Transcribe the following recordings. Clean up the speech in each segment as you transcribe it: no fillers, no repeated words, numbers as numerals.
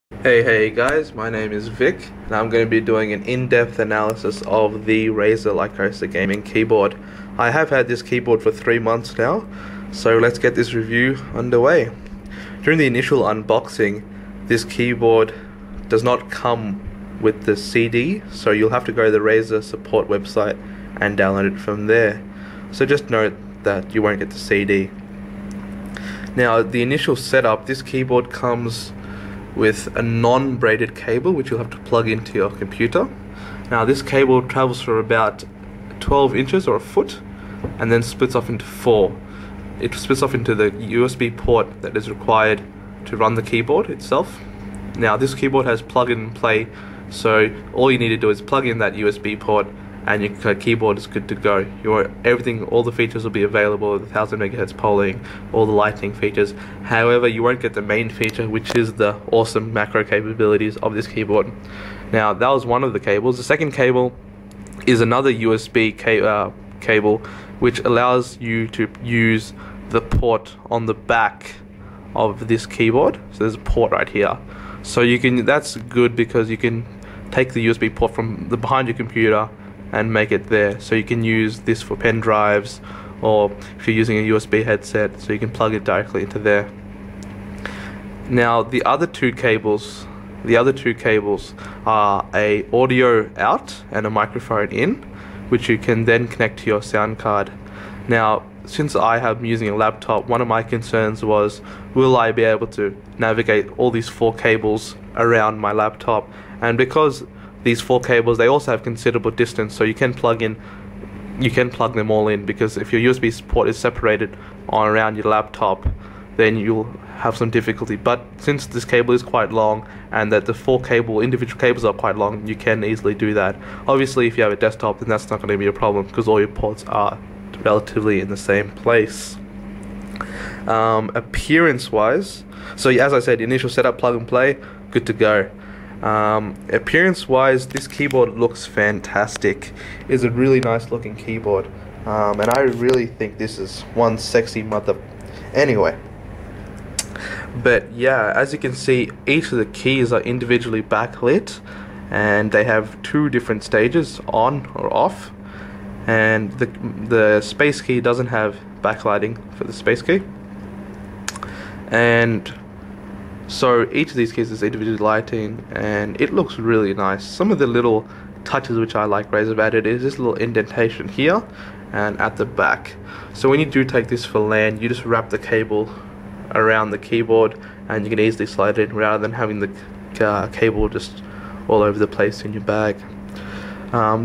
Hey guys, my name is Vic and I'm going to be doing an in-depth analysis of the Razer Lycosa gaming keyboard. I have had this keyboard for 3 months now, so let's get this review underway. During the initial unboxing, this keyboard does not come with the CD, so you'll have to go to the Razer support website and download it from there. So just note that you won't get the CD. Now, the initial setup, this keyboard comes with a non-braided cable which you'll have to plug into your computer. Now this cable travels for about 12 inches or a foot and then splits off into 4. It splits off into the USB port that is required to run the keyboard itself. Now this keyboard has plug and play, so all you need to do is plug in that USB port and your keyboard is good to go. All the features will be available, the 1000 MHz polling, all the lighting features. However, you won't get the main feature, which is the awesome macro capabilities of this keyboard. Now, that was one of the cables. The second cable is another USB cable, which allows you to use the port on the back of this keyboard. So there's a port right here. So that's good because you can take the USB port from behind your computer and make it there, so you can use this for pen drives, or if you're using a USB headset, so you can plug it directly into there. Now the other two cables are a audio out and a microphone in, which you can then connect to your sound card. Now, since I am using a laptop, one of my concerns was, will I be able to navigate all these 4 cables around my laptop? And because these 4 cables, they also have considerable distance, so you can plug them all in, because if your USB port is separated around your laptop, then you'll have some difficulty. But since this cable is quite long and that the 4 individual cables are quite long, you can easily do that. Obviously, if you have a desktop, then that's not going to be a problem because all your ports are relatively in the same place. Appearance wise, so as I said, initial setup, plug and play, good to go. Appearance wise, this keyboard looks fantastic. It's a really nice looking keyboard, and I really think this is one sexy mother. Anyway, but yeah, as you can see, each of the keys are individually backlit and they have 2 different stages, on or off, and the space key doesn't have backlighting for the space key, and so each of these keys is individual lighting and it looks really nice. Some of the little touches which I like Razer have added is this little indentation here and at the back. So when you do take this for LAN, you just wrap the cable around the keyboard and you can easily slide it in rather than having the cable just all over the place in your bag.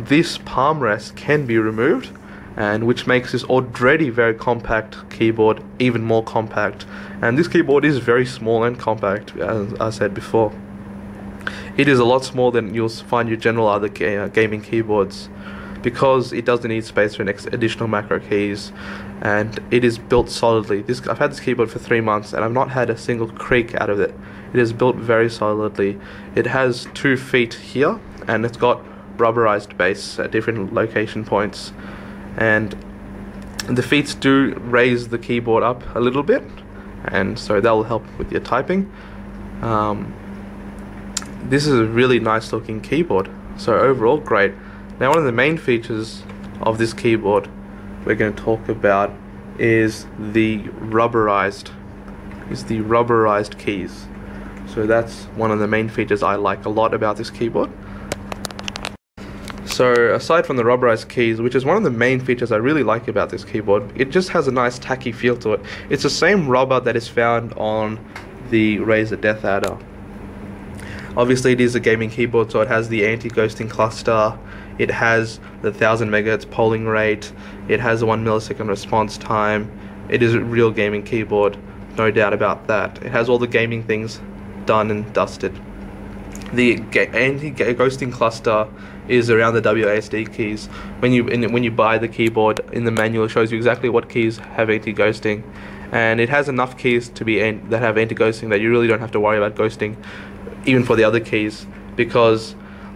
This palm rest can be removed, and which makes this already very compact keyboard even more compact. And this keyboard is very small and compact, as I said before. It is a lot smaller than you'll find your general other gaming keyboards, because it doesn't need space for additional macro keys, and it is built solidly. I've had this keyboard for 3 months and I've not had a single creak out of it. It is built very solidly. It has 2 feet here and it's got rubberized base at different location points, and the feet do raise the keyboard up a little bit, and so that will help with your typing. This is a really nice looking keyboard, so overall great. Now, one of the main features of this keyboard we're going to talk about is the rubberized keys. So that's one of the main features I like a lot about this keyboard. So aside from the rubberized keys, which is one of the main features I really like about this keyboard, it just has a nice tacky feel to it. It's the same rubber that is found on the Razer Death Adder. Obviously it is a gaming keyboard, so it has the anti-ghosting cluster, it has the 1000 MHz polling rate, it has a 1 millisecond response time. It is a real gaming keyboard, no doubt about that. It has all the gaming things done and dusted. The anti-ghosting cluster is around the WASD keys. When you buy the keyboard, in the manual it shows you exactly what keys have anti-ghosting, and it has enough keys that have anti-ghosting that you really don't have to worry about ghosting even for the other keys, because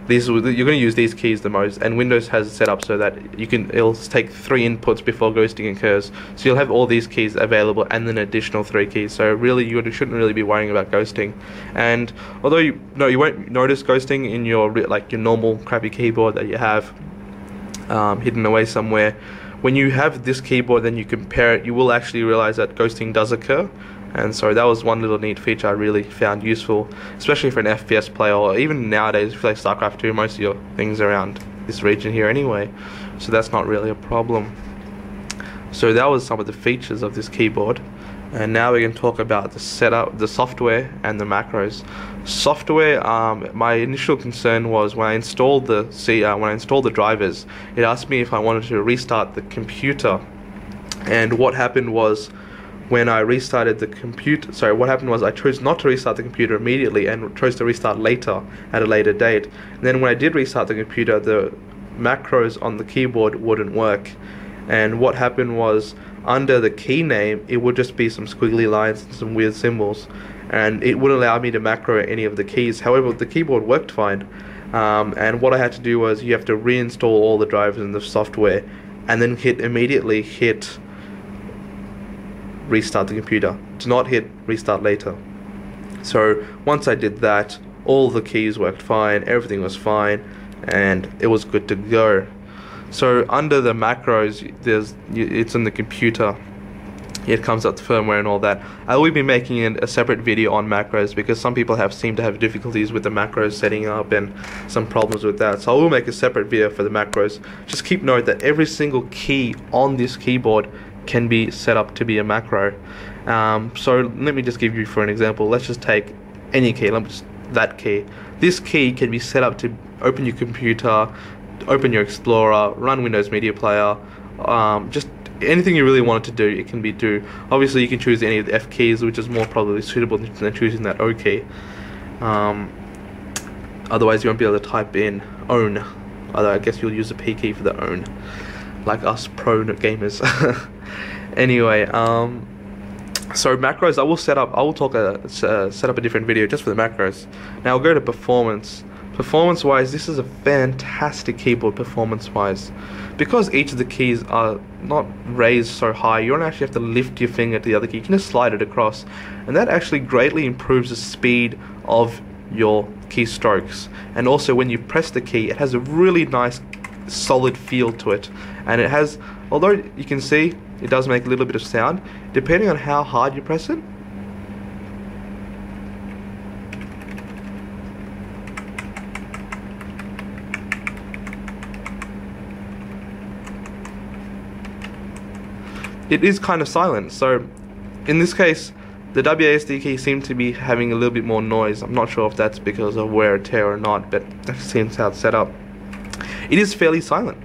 you're going to use these keys the most, and Windows has it set up so that it'll take 3 inputs before ghosting occurs. So you'll have all these keys available and then additional 3 keys. So really you shouldn't really be worrying about ghosting. And although you won't notice ghosting in your normal crappy keyboard that you have hidden away somewhere, when you have this keyboard then you compare it, you will actually realize that ghosting does occur. And so that was one little neat feature I really found useful, especially for an FPS player, or even nowadays if you play StarCraft 2, most of your things are around this region here anyway, so that's not really a problem. So that was some of the features of this keyboard, and now we can talk about the setup, the software and the macros. Software, my initial concern was when I installed the drivers, it asked me if I wanted to restart the computer, and what happened was, when I restarted the computer, what happened was I chose not to restart the computer immediately and chose to restart later at a later date. And then when I did restart the computer, the macros on the keyboard wouldn't work. And what happened was, under the key name, it would just be some squiggly lines and some weird symbols, and it wouldn't allow me to macro any of the keys. However, the keyboard worked fine. And what I had to do was, you have to reinstall all the drivers in the software and then immediately hit restart the computer. Do not hit restart later. So once I did that, all the keys worked fine, everything was fine, and it was good to go. So under the macros, it's in the computer. It comes up the firmware and all that. I will be making a separate video on macros because some people seem to have difficulties with the macros setting up and some problems with that. So I will make a separate video for the macros. Just keep note that every single key on this keyboard can be set up to be a macro. So let me just give you for an example. Let's just take any key, that key. This key can be set up to open your computer, open your Explorer, run Windows Media Player, just anything you really want it to do, it can do. Obviously you can choose any of the F keys, which is more probably suitable than choosing that O key. Otherwise you won't be able to type in own, although I guess you'll use the P key for the own, like us pro gamers. Anyway, so macros, I will set up a different video just for the macros. Now I'll go to performance. Performance wise, this is a fantastic keyboard performance wise. Because each of the keys are not raised so high, you don't actually have to lift your finger to the other key. You can just slide it across, and that actually greatly improves the speed of your keystrokes. And also when you press the key, it has a really nice solid feel to it, and it has, although you can see it does make a little bit of sound depending on how hard you press it. It is kind of silent. So in this case, the WASD key seemed to be having a little bit more noise. I'm not sure if that's because of wear and tear or not, but that seems how it's set up. It is fairly silent.